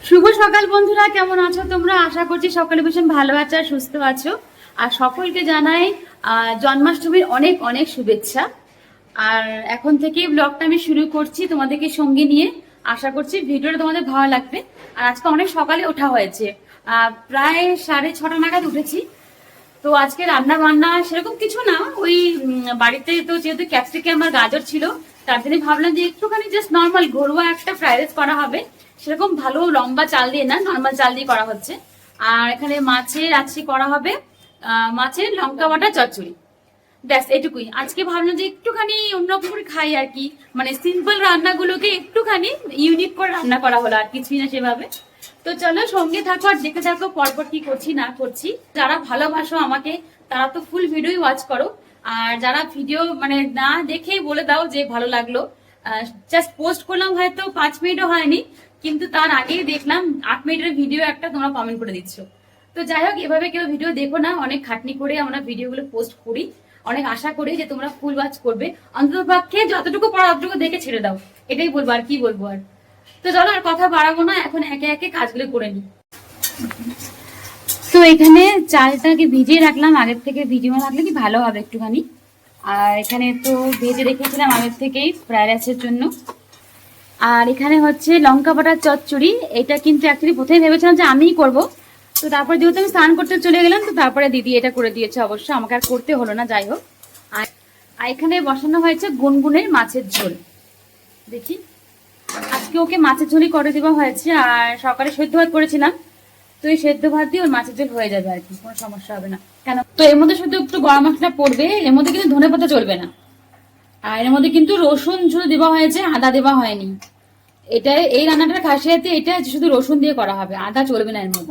শুভ সকাল বন্ধুরা, কেমন আছো তোমরা? আশা করছি সকলে ভীষণ ভালো আছো আর সুস্থ আছো। আর সকলকে জানাই জন্মাষ্টমীর অনেক অনেক শুভেচ্ছা। আর এখন থেকেই ব্লগটা আমি শুরু করছি তোমাদেরকে সঙ্গে নিয়ে। আশা করছি ভিডিওটা তোমাদের ভালো লাগবে। আর আজকে অনেক সকালে ওঠা হয়েছে, প্রায় 6:30 নাগাদ উঠেছি। তো আজকে রান্না বান্না সেরকম কিছু না, ওই বাড়িতে তো যেহেতু ক্যাপসিকাম আর গাজর ছিল, তার জন্য ভাবলাম যে একটুখানি জাস্ট নর্মাল ঘরোয়া একটা ফ্রাইড রাইস করা হবে। সেরকম ভালো লম্বা চাল দিয়ে না, নর্মাল চাল দিয়ে করা হচ্ছে। আর এখানে মাছের আজকে করা হবে মাছের লঙ্কা বাটা চচ্চড়ি। ব্যাস এটুকুই। আজকে ভাবলাম যে একটুখানি অন্যরকম করে খাই আর কি, মানে সিম্পল রান্নাগুলোকে একটুখানি ইউনিক করে রান্না করা হলো, আর কিছুই না সেভাবে। তো চলো সঙ্গে থাকো আর দেখে থাকো পরপর কি করছি না করছি। যারা ভালোবাসো আমাকে তারা তো ফুল ভিডিও ওয়াচ করো, আর যারা ভিডিও মানে না দেখেই বলে দাও যে ভালো লাগলো, জাস্ট পোস্ট করলাম হয়তো 5 মিনিটও হয়নি, কিন্তু তার আগেই দেখলাম 8 মিনিটের ভিডিও একটা তোমরা কমেন্ট করে দিচ্ছ। তো যাই হোক, এভাবে কেউ ভিডিও দেখো না, অনেক খাটনি করে আমরা ভিডিওগুলো পোস্ট করি, অনেক আশা করি যে তোমরা ফুল ওয়াচ করবে। অন্তত পক্ষে যতটুকু পড়া ততটুকু দেখে ছেড়ে দাও, এটাই বলবো, আর কি বলবো। আর তো চলো আর কথা বাড়াবো না, এখন একে একে কাজগুলো করে নিই। তো এখানে চালটাকে ভিজিয়ে রাখলাম, আগের থেকে ভিজিয়ে রাখলে কি ভালো হবে একটুখানি। আর এখানে তো ভেজে রেখেছিলাম আগের থেকেই ফ্রাইড রাইসের জন্য। আর এখানে হচ্ছে লঙ্কা বাটার চচ্চড়ি। এটা কিন্তু অ্যাকচুয়ালি প্রথমে ভেবেছিলাম যে আমিই করব, তো তারপরে যেহেতু আমি স্নান করতে চলে গেলাম, তো তারপরে দিদি এটা করে দিয়েছে। অবশ্য আমাকে আর করতে হলো না, যাই হোক। আর এখানে বসানো হয়েছে গুনগুনের মাছের ঝোল। দেখি, আজকে ওকে মাছের ঝোলই করে দেওয়া হয়েছে। আর সকালে সেদ্ধ ভাত করেছিলাম, তো এই সেদ্ধ ভাত দিয়ে ওর মাছের ঝোল হয়ে যাবে আর কি, কোনো সমস্যা হবে না। কেন, তো এর মধ্যে শুধু একটু গরম মশলা পড়বে, এর মধ্যে কিন্তু ধনেপাতা চলবে না। আর এর মধ্যে কিন্তু রসুন ঝুল দেওয়া হয়েছে, আদা দেওয়া হয়নি। এটা এই রান্নাটার খাসিয়াতে এটা শুধু রসুন দিয়ে করা হবে, আদা চলবে না এর মধ্যে।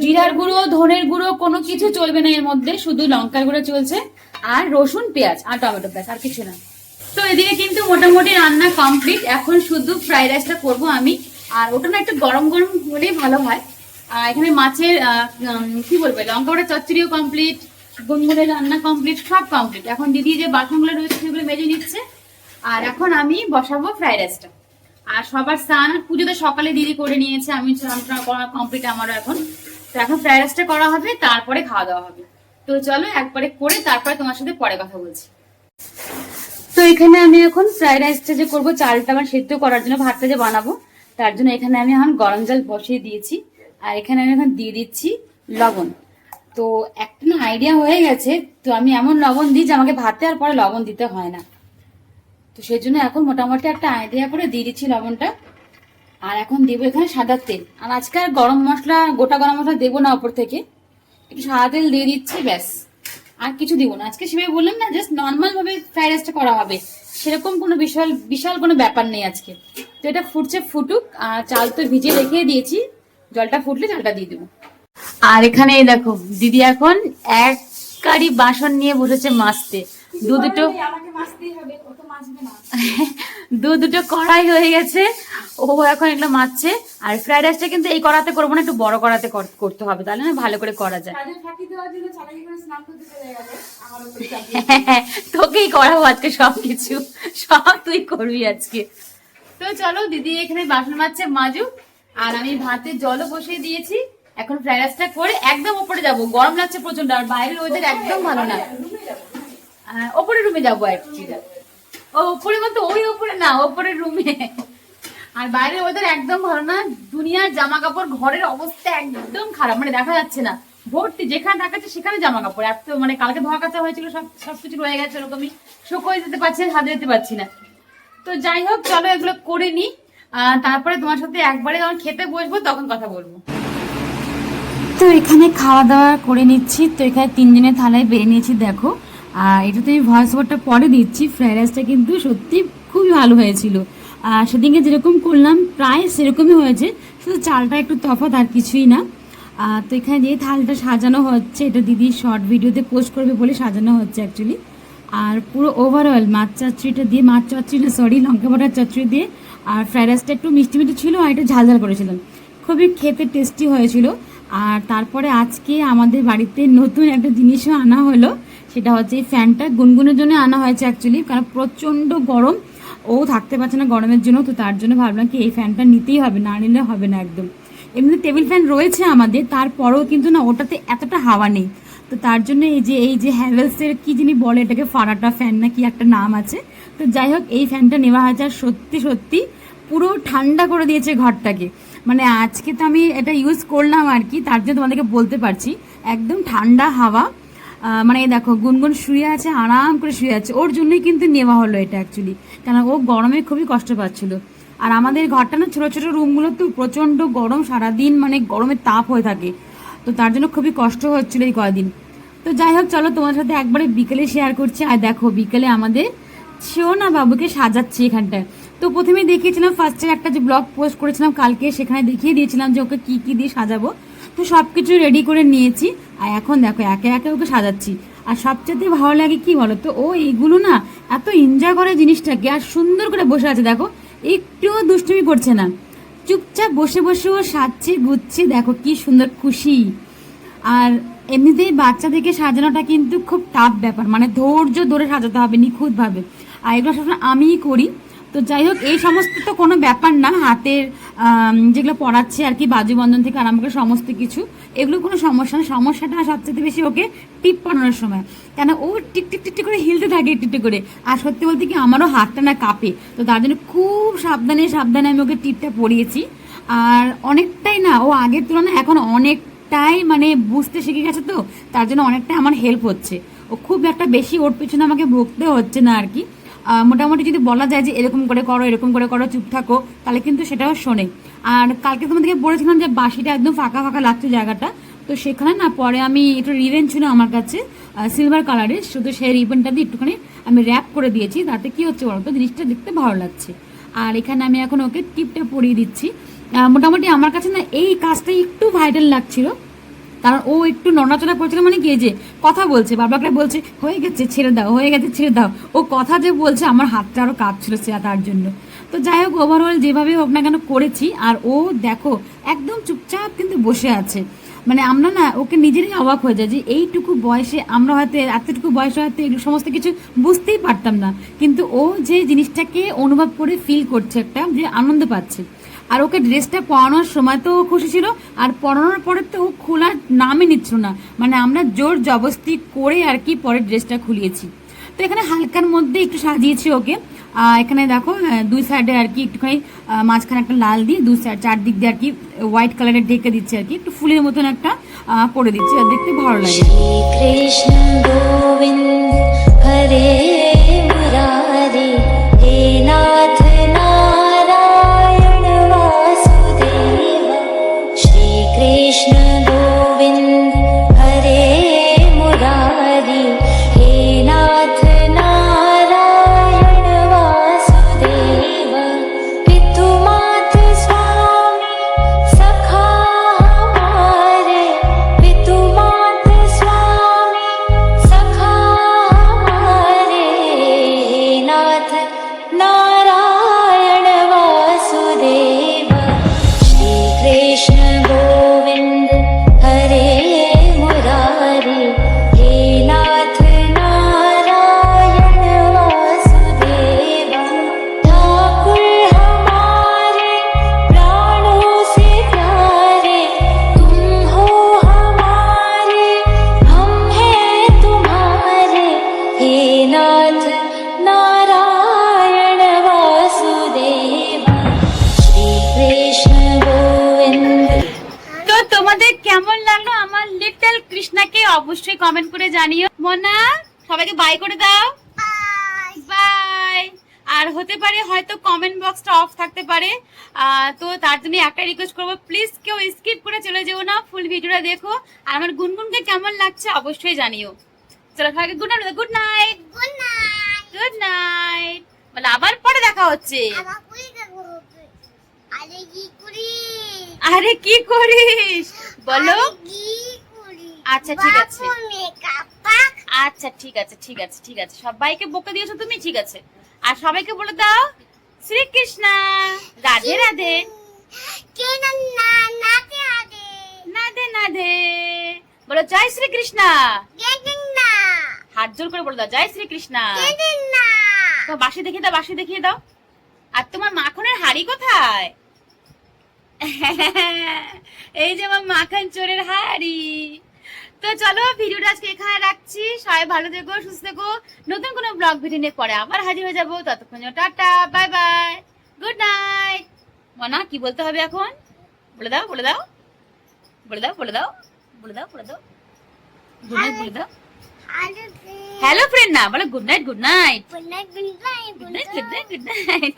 জিরার গুঁড়ো ধনের গুঁড়ো কোনো কিছু চলবে না এর মধ্যে, শুধু লঙ্কার গুঁড়ো চলছে, আর রসুন পেঁয়াজ আর টমেটো, ব্যাস, আর কিছু না। তো এদিকে কিন্তু মোটামুটি রান্না কমপ্লিট, এখন শুধু ফ্রাইড রাইসটা করবো আমি। আর ওটা না একটু গরম গরম হলেই ভালো হয়। আর এখানে মাছের কি বলবো, লঙ্কা ওটা চচ্চড়িও কমপ্লিট, গুনগুনের রান্না কমপ্লিট, সব কমপ্লিট। এখন দিদি যে বাসনগুলো রয়েছে সেগুলো মেজে নিচ্ছে, আর এখন আমি বসাবো ফ্রাইড রাইসটা। আর সবার স্নান পুজো তো সকালে দিদি করে নিয়েছে, আমি স্নান করা কমপ্লিট আমারও এখন। তো এখন ফ্রাইড রাইসটা করা হবে, তারপরে খাওয়া দাওয়া হবে। তো চলো একবারে করে তারপরে তোমার সাথে পরে কথা বলছি। তো এখানে আমি এখন ফ্রাইড রাইসটা যে করবো, চালটা আমার সেদ্ধ করার জন্য, ভাতটা যে বানাবো তার জন্য এখানে আমি এখন গরম জল বসিয়ে দিয়েছি। আর এখানে আমি এখন দিয়ে দিচ্ছি লবণ। তো একটা না আইডিয়া হয়ে গেছে, তো আমি এমন লবণ দিই যে আমাকে ভাতে আর পরে লবণ দিতে হয় না। তো সেই জন্য এখন মোটামুটি একটা আইডিয়া করে দিয়ে দিচ্ছি লবণটা। আর এখন দেবো এখানে সাদা তেল। আর আজকে আর গরম মশলা, গোটা গরম মশলা দেবো না ওপর থেকে, একটু সাদা তেল দিয়ে দিচ্ছি, ব্যাস। আর কিছু দিব না আজকে, সেভাবে বললাম না, জাস্ট নর্মাল ভাবে ফ্রাইড রাইসটা করা হবে, সেরকম কোনো বিশাল বিশাল কোনো ব্যাপার নেই আজকে। তো এটা ফুটছে, ফুটুক। আর চাল তো ভিজিয়ে রেখে দিয়েছি, জলটা ফুটলে চালটা দিয়ে দেবো। আর এখানে দেখো দিদি এখন এক কারি বাসন নিয়ে বসেছে মাজতে। দু দুটো কড়াই হয়ে গেছে, ও এখন এগুলো মাজছে। আর ফ্রাইড রাইসটা কিন্তু এই কড়াতে করবো না, একটু বড় কড়াতে করতে হবে, তাহলে না ভালো করে করা যায়। তোকেই করাবো আজকে সবকিছু, সব তুই করবি আজকে। তো চলো, দিদি এখানে বাসন মাজছে, মাজুক। আর আমি ভাতের জলও বসিয়ে দিয়েছি, এখন ফ্রাইড রাইসটা করে একদম ওপরে যাবো। গরম লাগছে প্রচন্ড, আর বাইরের ওয়েদার একদম ভালো না। ওপরে রুমে যাবো অ্যাকচুয়ালি, ও ওপরে বলতে ওই ওপরে না, ওপরের রুমে। আর বাইরের ওয়েদার একদম ভালো না, দুনিয়ার জামা কাপড়, ঘরের অবস্থা একদম খারাপ, মানে দেখা যাচ্ছে না, ভর্তি, যেখানে দেখাচ্ছে সেখানে জামা কাপড়। এত মানে কালকে ধোয়া কাচা হয়েছিল, সবকিছু রয়ে গেছে ওরকমই, শুকোয় যেতে পারছি, হাতে যেতে পারছি না। তো যাই হোক, চলো এগুলো করে নি, তারপরে তোমার সাথে একবারে যখন খেতে বসবো তখন কথা বলবো। তো এখানে খাওয়া দাওয়া করে নিচ্ছি। তো এখানে 3 জনের থালায় বেড়ে নিয়েছি, দেখো। আর এটাতে আমি ভয়েস ওভারটা পরে দিচ্ছি। ফ্রাইড রাইসটা কিন্তু সত্যি খুবই ভালো হয়েছিল, সেদিনকে যেরকম করলাম প্রায় সেরকমই হয়েছে, শুধু চালটা একটু তফাৎ, আর কিছুই না। তো এখানে দিয়ে থালটা সাজানো হচ্ছে, এটা দিদি শর্ট ভিডিওতে পোস্ট করবে বলে সাজানো হচ্ছে অ্যাকচুয়ালি। আর পুরো ওভারঅল মাছ চচ্চড়িটা দিয়ে, মাছ চচ্চড়ি না সরি, লঙ্কা বাটার চচ্চড়ি দিয়ে। আর ফ্রাইড রাইসটা একটু মিষ্টি মিষ্টি ছিল, আর একটু ঝাল ঝাল করেছিলাম, খুবই খেতে টেস্টি হয়েছিল। আর তারপরে আজকে আমাদের বাড়িতে নতুন একটা জিনিসও আনা হলো, সেটা হচ্ছে এই ফ্যানটা গুনগুনের জন্য আনা হয়েছে অ্যাকচুয়ালি, কারণ প্রচণ্ড গরম। ও থাকতে পারছে না গরমের জন্য, তো তার জন্য ভাবলাম কি এই ফ্যানটা নিতেই হবে, না নিলে হবে না একদম। এমনি টেবিল ফ্যান রয়েছে আমাদের, তারপরেও কিন্তু না ওটাতে এতটা হাওয়া নেই। তো তার জন্য এই যে হ্যাভেলসের কি যিনি বলে এটাকে, ফারাটা ফ্যান না কি একটা নাম আছে, তো যাই হোক এই ফ্যানটা নেওয়া হয়েছে। আর সত্যি সত্যি পুরো ঠান্ডা করে দিয়েছে ঘরটাকে। মানে আজকে তো আমি এটা ইউজ করলাম আর কি, তার জন্য তোমাদেরকে বলতে পারছি একদম ঠান্ডা হাওয়া। মানে এই দেখো গুনগুন শুয়ে আছে, আরাম করে শুয়ে আছে, ওর জন্যই কিন্তু নেওয়া হলো এটা অ্যাকচুয়ালি, কেন ও গরমে খুবই কষ্ট পাচ্ছিল। আর আমাদের ঘরটা না ছোটো ছোটো রুমগুলো তো প্রচণ্ড গরম, সারাদিন মানে গরমের তাপ হয়ে থাকে, তো তার জন্য খুবই কষ্ট হচ্ছিল এই কদিন। তো যাই হোক চলো তোমার সাথে একবারে বিকেলে শেয়ার করছি। আর দেখো বিকেলে আমাদের না বাবুকে সাজাচ্ছি এখানটায়। তো প্রথমে দেখিয়েছিলাম ফার্স্টে একটা যে ব্লগ পোস্ট করেছিলাম কালকে, সেখানে দেখিয়ে দিয়েছিলাম যে ওকে কি কি দিয়ে সাজাবো। তো সব কিছু রেডি করে নিয়েছি, আর এখন দেখো একে একে ওকে সাজাচ্ছি। আর সবচেয়ে ভালো লাগে কি বলো তো, ও এইগুলো না এত এনজয় করে জিনিসটাকে, আর সুন্দর করে বসে আছে দেখো, একটুও দুষ্টুমি করছে না, চুপচাপ বসে বসে ও সাজছে গুচ্ছে, দেখো কি সুন্দর খুশি। আর এমনিতেই বাচ্চাদেরকে সাজানোটা কিন্তু খুব টাফ ব্যাপার, মানে ধৈর্য ধরে সাজাতে হবে নিখুঁতভাবে, আর এগুলো সবসময় আমিই করি। তো যাই হোক এই সমস্ত তো কোনো ব্যাপার না, হাতের যেগুলো পড়াচ্ছে আর কি, বাজুবন্ধন থেকে আরম্ভ করে সমস্ত কিছু, এগুলো কোনো সমস্যা না। সমস্যাটা সবচেয়ে বেশি ওকে টিপ পড়ানোর সময়, কেন ও টিক টিক টিক করে হিলতে থাকে একটু একটু করে। আর সত্যি বলতে কি আমারও হাতটা না কাঁপে, তো তার জন্য খুব সাবধানে সাবধানে আমি ওকে টিপটা পরিয়েছি। আর অনেকটাই না ও আগের তুলনায় এখন অনেকটাই মানে বুঝতে শিখে গেছে, তো তার জন্য অনেকটাই আমার হেল্প হচ্ছে। ও খুব একটা বেশি ওর পিছনে আমাকে ভুগতে হচ্ছে না আর কি। মোটামুটি যদি বলা যায় যে এরকম করে করো এরকম করে করো চুপ থাকো, তাহলে কিন্তু সেটাও শোনে। আর কালকে তোমাদেরকে বলেছিলাম যে বাসিটা একদম ফাঁকা ফাঁকা লাগছে জায়গাটা, তো সেখানে না পরে আমি একটু রিবেন ছিল আমার কাছে সিলভার কালারের, শুধু সেই রিবেনটা দিয়ে একটুখানি আমি র্যাপ করে দিয়েছি, তাতে কি হচ্ছে বলতো জিনিসটা দেখতে ভালো লাগছে। আর এখানে আমি এখন ওকে টিপটা পরিয়ে দিচ্ছি। মোটামুটি আমার কাছে না এই কাজটা একটু ভাইটাল লাগছিল, কারণ ও একটু নড়াচড়া করছিল, মানে কি যে কথা বলছে বাবাকে বলছে হয়ে গেছে ছেড়ে দাও, হয়ে গেছে ছেড়ে দাও, ও কথা যে বলছে আমার হাতটা আরও কাঁপছিল সে তার জন্য। তো যাই হোক ওভারঅল যেভাবে হোক না কেন করেছি। আর ও দেখো একদম চুপচাপ কিন্তু বসে আছে, মানে আমরা না ওকে নিজেরই অবাক হয়ে যায় যে এইটুকু বয়সে আমরা হয়তো এতটুকু বয়সে হয়তো এই সমস্ত কিছু বুঝতেই পারতাম না, কিন্তু ও যে জিনিসটাকে অনুভব করে ফিল করছে, একটা যে আনন্দ পাচ্ছে। আর ওকে ড্রেসটা পরানোর সময় তো ও খুশি ছিল, আর পরানোর পরে তো ও খোলার নামই নিচ্ছিল না, মানে আমরা জোর জবস্তি করে আর কি পরে ড্রেসটা খুলিয়েছি। তো এখানে হালকার মধ্যে একটু সাজিয়েছি ওকে। এখানে দেখো দুই সাইডে আর কি একটুখানি মাঝখানে একটা লাল দিয়ে দুই সাইড চারদিক দিয়ে আর কি হোয়াইট কালারের ঢেকে দিচ্ছে আর কি, একটু ফুলের মতন একটা করে দিচ্ছে, আর দেখতে ভালো লাগে। কৃষ্ণ গোবিন্দ হরে মুরারি হে নাথ নারায়ণ বাসুদেব শ্রী কৃষ্ণ গোবিন্দ হরে মুরারি হে নাথ নারায়ণ বাসুদেব পিতু মাত স্বামী সখা हमारे पितु मात स्वामी सखा हमारे नाथ नारायण वासुदेव श्री कृष्ण गोविंद हरे मुरारी हे नाथ नारायण वासुदेव ठाकुर हमारे प्राणों से प्यारे तुम हो हमारे हम हैं तुम्हारे हे नाथ नारायण वासुदेव श्री कृष्ण गोविंद। তো তোমাদের কেমন লাগলো আমার লিটল কৃষ্ণাকে অবশ্যই কমেন্ট করে জানিও। মোনা সবাইকে বাই করে দাও, বাই। আর হতে পারে হয়তো কমেন্ট বক্সটা অফ থাকতে পারে, তো তার জন্য একটা রিকোয়েস্ট করবো, প্লিজ কেউ স্কিপ করে চলে যেও না, ফুল ভিডিওটা দেখো। আর আমার গুনগুনকে কেমন লাগছে অবশ্যই জানিও। চলো সবাইকে good night, good night, good night good night. বলে আবার পরে দেখা হচ্ছে। আমার পুরি দেবো আরে কি করি আরে কি করিস বলো। আরে কি করি আচ্ছা ঠিক আছে, বাপু মেকআপ পাক আচ্ছা ঠিক আছে ঠিক আছে ঠিক আছে, সবাইকে বকে দিয়েছো তুমি, ঠিক আছে। আর সবাইকে বলে দাও শ্রীকৃষ্ণ রাধে রাধে, কেন না নাতে আদে রাধে রাধে। বলো জয় শ্রীকৃষ্ণ, কেন না হাত জোর করে বলে দাও জয় শ্রীকৃষ্ণ। কেন না তো বাঁশি দেখিয়ে দাও, বাঁশি দেখিয়ে দাও। আর তোমার মাখনের হাড়ি কোথায়? এই যে আমার মাখন চোরের হাড়ি। তো চলো ভিডিওটা আজকে এখানে রাখছি। সবাই ভালো থেকো, সুস্থ থেকো। নতুন কোনো ব্লগ ভিডিও নিয়ে পরে আবার হাজির হয়ে যাবো। ততক্ষণ tata, bye bye, good night. মনা কি বলতে হবে এখন? বলে দাও, বলে দাও, বলে দাও, বলে দাও, বলে দাও, বলে দাও, গুড নাইট বলে দাও। হ্যালো ফ্রেন্ড না বলে good night, good night, Good night, good night, good night, good night, good night.